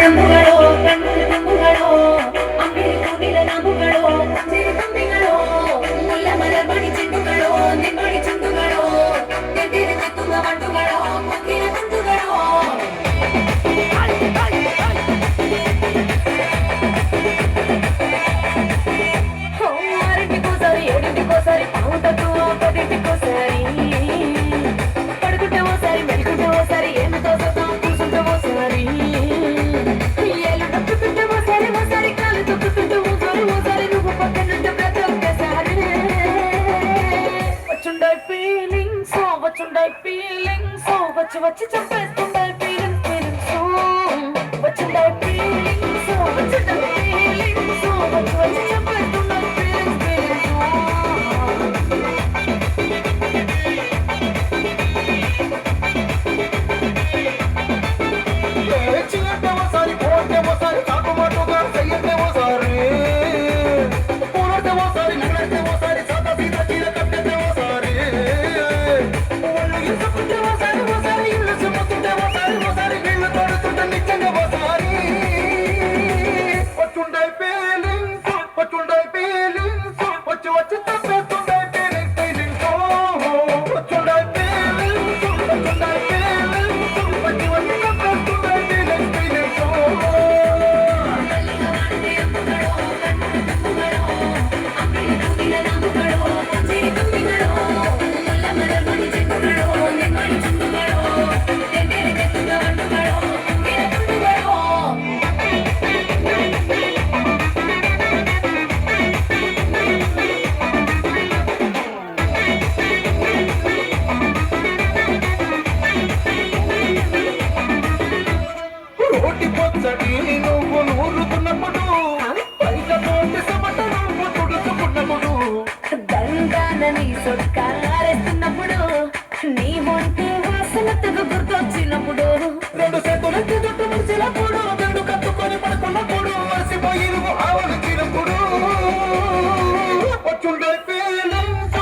ಅಂಬುಗಳೋ ಕಣ್ಣು ತುಂಬುಗಳೋ ಅಂಬಿರಿ ಕೂಡಿಲ ನಂಬುಗಳೋ ಸಿರಿ ತುಂಬಿಗಳೋ ಮುಲ್ಲ ಮಲ ಮಣಿ ಚೆಂಡುಗಳೋ ನಿಮ್ಮಣಿ ಚೆಂಡುಗಳೋ ತೆಂದಿರಿ ಚೆತ್ತುವ ಮಂಡುಗಳೋ ಮುಗ್ಗಿನ ತುಂಡುಗಳೋ ఆరింటికోసారి ఏడింటికోసారి పావు తక్కువ పదింటికోసారి పడుకుంటే ఓసారి మెలుకుంటే ఓసారి ఏమి తోసతాం కూర్చుంటే ఓసారి ఏళ్ళు తప్పుతుంటే ఓసారి కాలు తప్పుతుంటే ఓసారి నువ్వు పక్కనుంటే ప్రతి ఒక్కసారి వచ్చుండే ఫీలింగ్స్ వచ్చి చంపేస్తుండే ఫీలింగ్స్ వచ్చుండే ఫీలింగ్స్ వచ్చి చంపేస్తుండే సొక్కారేస్తున్నప్పుడు నీ ఒంటి వాసన తెగ గుర్తొచ్చినప్పుడు రెండు చేతులకి జుట్టు ముడిచినప్పుడు రెండు కత్తుకొని పడుకున్నప్పుడు మసిపోయి ఆవలించినప్పుడు వచ్చుండే ఫీలింగ్స్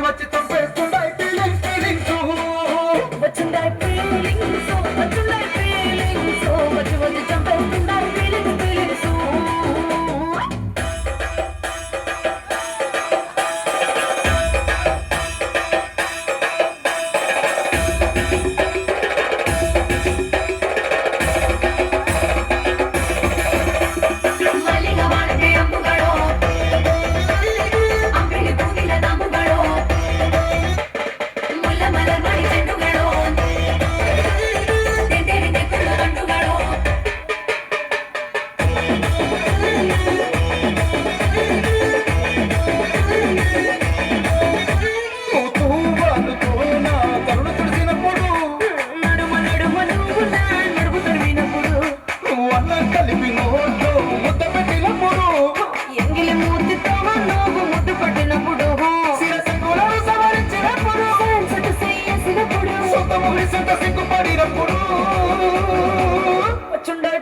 వచ్చి చంపేస్తుండే ఫీలింగ్స్ వచ్చుండే ఫీలింగ్స్ వచ్చి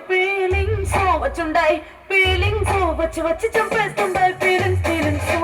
చంపేస్తుండే ఫీలింగ్స్ వచ్చి చంపేస్తుండే ఫీలింగ్స్